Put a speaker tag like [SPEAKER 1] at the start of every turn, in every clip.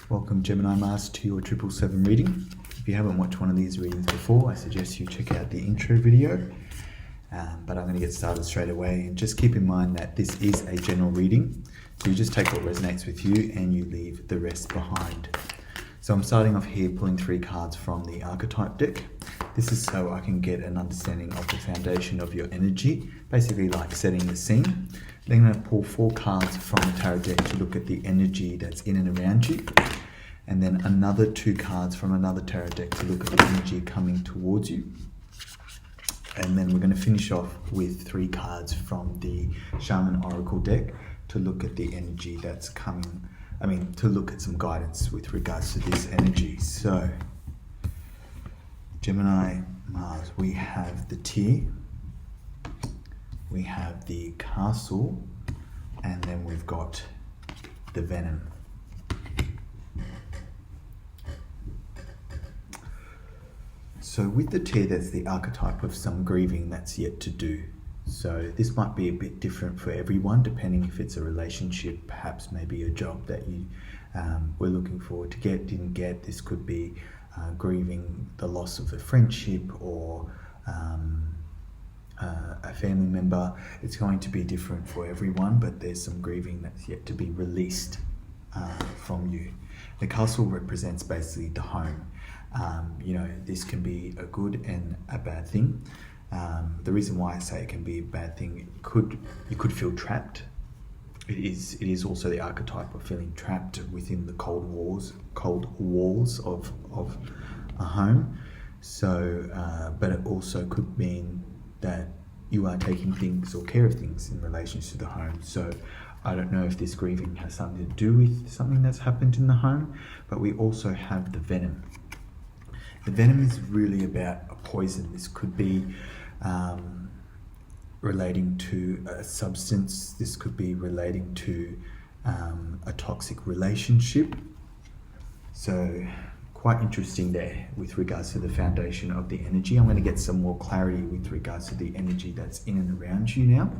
[SPEAKER 1] Welcome Gemini Mars to your 777 reading. If you haven't watched one of these readings before, I suggest you check out the intro video. But I'm going to get started straight away, and just keep in mind that this is a general reading. So you just take what resonates with you and you leave the rest behind. So I'm starting off here pulling 3 cards from the archetype deck. This is so I can get an understanding of the foundation of your energy, basically like setting the scene. Then I'm going to pull 4 cards from the tarot deck to look at the energy that's in and around you. And then another 2 cards from another tarot deck to look at the energy coming towards you. And then we're going to finish off with 3 cards from the Shaman Oracle deck to look at the energy that's coming, to look at some guidance with regards to this energy. So, Gemini Mars, we have the Tear, we have the Castle, and then we've got the Venom. So with the Tear, that's the archetype of some grieving that's yet to do. So this might be a bit different for everyone, depending if it's a relationship, perhaps maybe a job that you were looking forward to get, didn't get. This could be grieving the loss of a friendship or a family member. It's going to be different for everyone, but there's some grieving that's yet to be released from you. The Castle represents basically the home. This can be a good and a bad thing. The reason why I say it can be a bad thing, you could feel trapped. It is also the archetype of feeling trapped within the cold walls of a home. So, but it also could mean that you are taking things or care of things in relation to the home. So I don't know if this grieving has something to do with something that's happened in the home, but we also have the Venom. The Venom is really about a poison. This could be relating to a substance. This could be relating to a toxic relationship. So quite interesting there with regards to the foundation of the energy. I'm going to get some more clarity with regards to the energy that's in and around you now.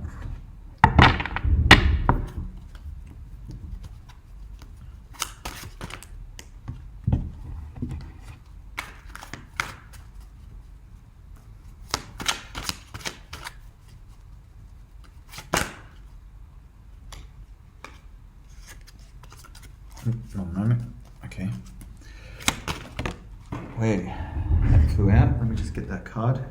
[SPEAKER 1] One moment. Okay. Wait, that flew out. Let me just get that card.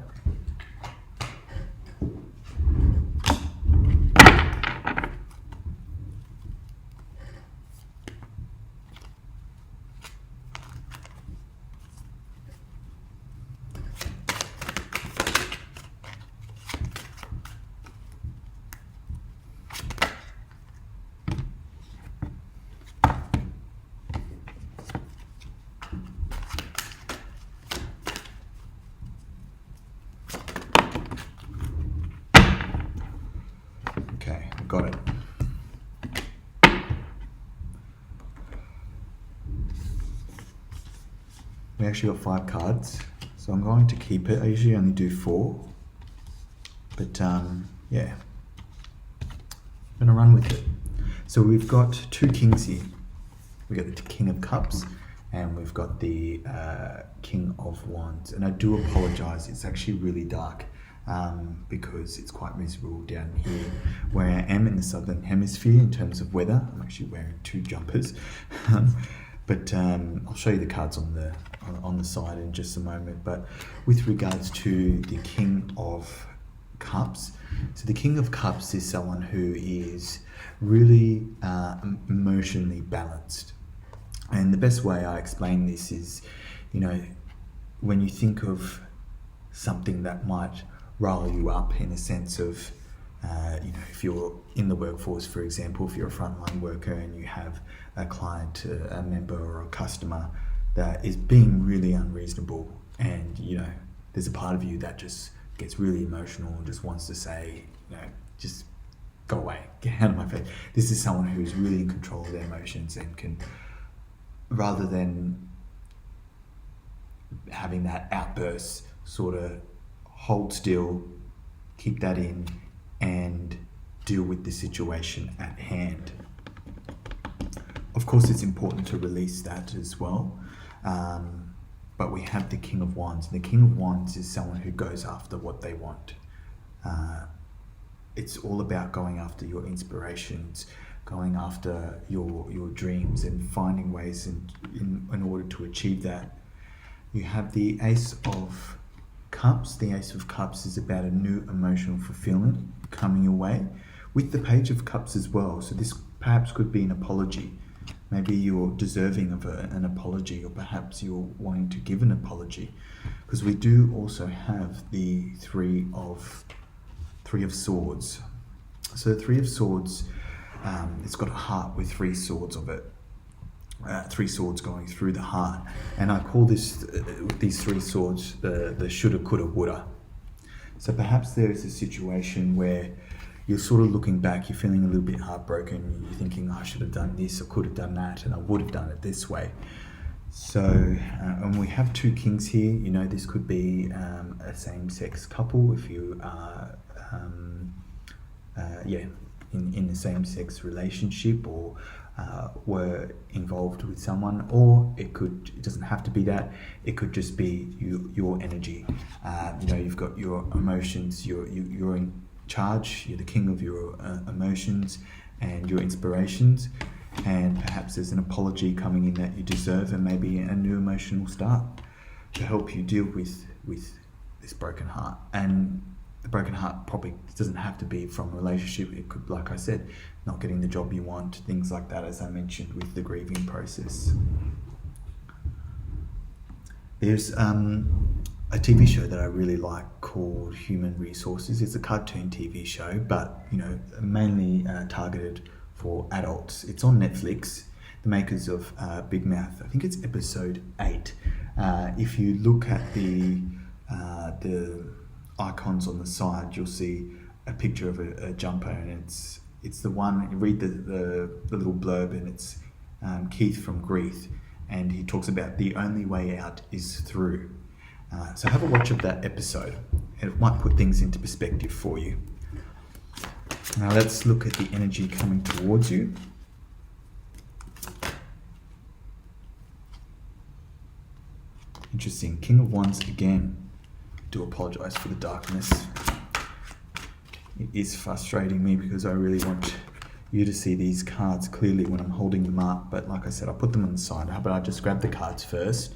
[SPEAKER 1] Okay, got it. We actually got 5 cards, so I'm going to keep it. I usually only do 4, but yeah, I'm gonna run with it. So we've got 2 kings here. We've got the King of Cups and we've got the King of Wands. And I do apologize, it's actually really dark. Because it's quite miserable down here where I am in the southern hemisphere in terms of weather. I'm actually wearing 2 jumpers, but I'll show you the cards on the side in just a moment. But with regards to the King of Cups, so the King of Cups is someone who is really emotionally balanced. And the best way I explain this is, when you think of something that might rile you up in a sense of, if you're in the workforce, for example, if you're a frontline worker and you have a client, a member or a customer that is being really unreasonable, and there's a part of you that just gets really emotional and just wants to say, just go away, get out of my face. This is someone who's really in control of their emotions and can, rather than having that outburst, sort of hold still, keep that in, and deal with the situation at hand. Of course, it's important to release that as well. But we have the King of Wands. And the King of Wands is someone who goes after what they want. It's all about going after your inspirations, going after your dreams and finding ways in order to achieve that. You have the Ace of Cups. The Ace of Cups is about a new emotional fulfillment coming your way, with the Page of Cups as well. So this perhaps could be an apology. Maybe you're deserving of an apology, or perhaps you're wanting to give an apology, because we do also have the Three of Swords. So the Three of Swords, it's got a heart with three swords of it. Three swords going through the heart, and I call these three swords the shoulda, coulda, woulda. So perhaps there is a situation where you're sort of looking back, you're feeling a little bit heartbroken, you're thinking, I should have done this, or could have done that, and I would have done it this way. So, and we have two kings here. You know, this could be a same-sex couple if you are, in the same-sex relationship, or were involved with someone, or it doesn't have to be that. It could just be your energy. You've got your emotions. You're in charge. You're the king of your emotions and your inspirations. And perhaps there's an apology coming in that you deserve, and maybe a new emotional start to help you deal with this broken heart. And the broken heart probably doesn't have to be from a relationship. It could, like I said, not getting the job you want, things like that, as I mentioned with the grieving process. There's a TV show that I really like called Human Resources. It's a cartoon TV show, but mainly targeted for adults. It's on Netflix. The makers of Big Mouth. I think it's episode 8. If you look at the icons on the side, you'll see a picture of a jumper, and it's the one. You read the little blurb, and it's Keith from Grief, and he talks about the only way out is through. So have a watch of that episode. It might put things into perspective for you. Now let's look at the energy coming towards you. Interesting. King of Wands again. Do apologise for the darkness. It is frustrating me because I really want you to see these cards clearly when I'm holding them up. But like I said, I'll put them on the side. How about I just grab the cards first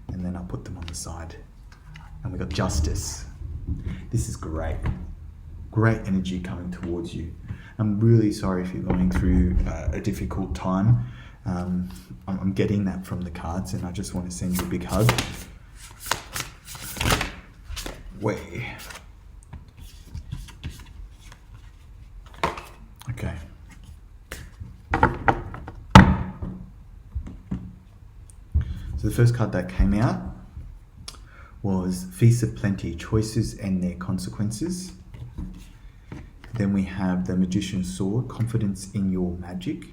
[SPEAKER 1] and then I'll put them on the side. And we've got Justice. This is great. Great energy coming towards you. I'm really sorry if you're going through a difficult time. I'm getting that from the cards, and I just want to send you a big hug. Okay. So the first card that came out was Feast of Plenty, Choices and Their Consequences. Then we have the Magician's Sword, Confidence in Your Magic.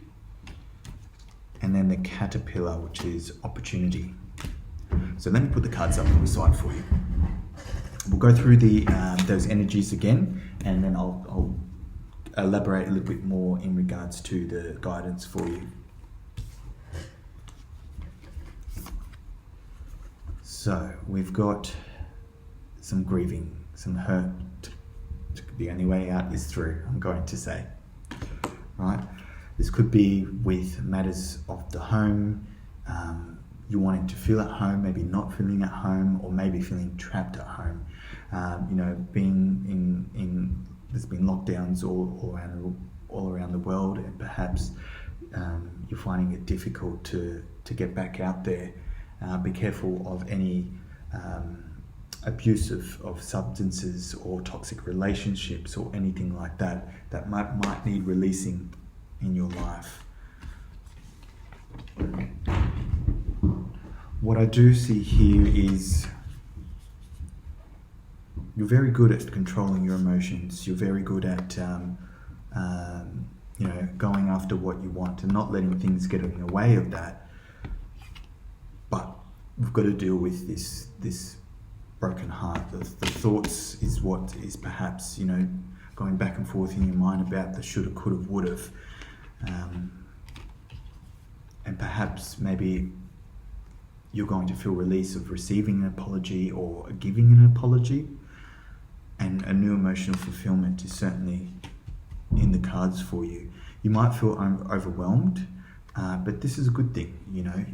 [SPEAKER 1] And then the Caterpillar, which is Opportunity. So let me put the cards up on the side for you. We'll go through those energies again, and then I'll elaborate a little bit more in regards to the guidance for you. So we've got some grieving, some hurt. The only way out is through, I'm going to say. Right? This could be with matters of the home, you wanting to feel at home, maybe not feeling at home, or maybe feeling trapped at home. Being in there's been lockdowns all around the world, and perhaps you're finding it difficult to get back out there. Be careful of any abuse of substances or toxic relationships or anything like that might need releasing in your life. What I do see here is you're very good at controlling your emotions. You're very good at going after what you want and not letting things get in the way of that. But we've got to deal with this broken heart. The thoughts is what is perhaps going back and forth in your mind about the shoulda, coulda, woulda. and perhaps maybe you're going to feel release of receiving an apology or giving an apology, and a new emotional fulfillment is certainly in the cards for you. You might feel overwhelmed, but this is a good thing, you know.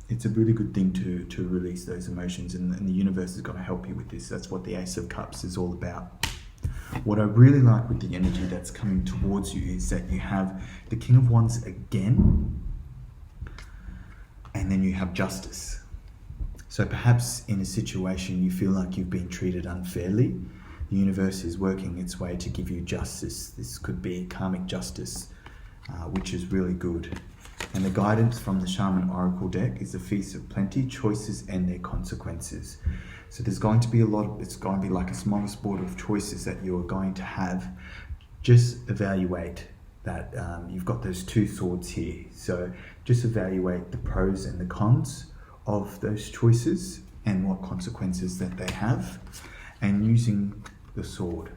[SPEAKER 1] It's a really good thing to release those emotions, and the universe is going to help you with this. That's what the Ace of Cups is all about. What I really like with the energy that's coming towards you is that you have the King of Wands again, and then you have Justice. So perhaps in a situation you feel like you've been treated unfairly, the universe is working its way to give you justice. This could be karmic justice, which is really good. And the guidance from the Shaman Oracle deck is the Feast of Plenty, Choices and Their Consequences. So there's going to be it's going to be like a smorgasbord of choices that you're going to have. Just evaluate that. You've got those two swords here. So just evaluate the pros and the cons of those choices and what consequences that they have. And using the sword,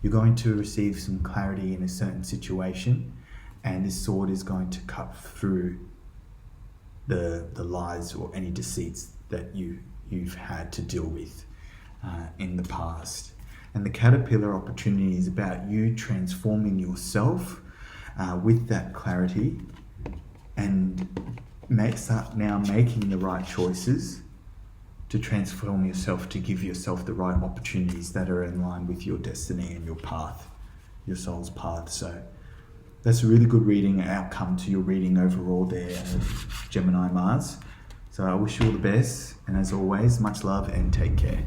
[SPEAKER 1] you're going to receive some clarity in a certain situation, and this sword is going to cut through the lies or any deceits that you've had to deal with in the past. And the caterpillar opportunity is about you transforming yourself with that clarity, and start now making the right choices to transform yourself, to give yourself the right opportunities that are in line with your destiny and your path, your soul's path. So that's a really good reading outcome to your reading overall there, Gemini Mars. So I wish you all the best, and as always, much love and take care.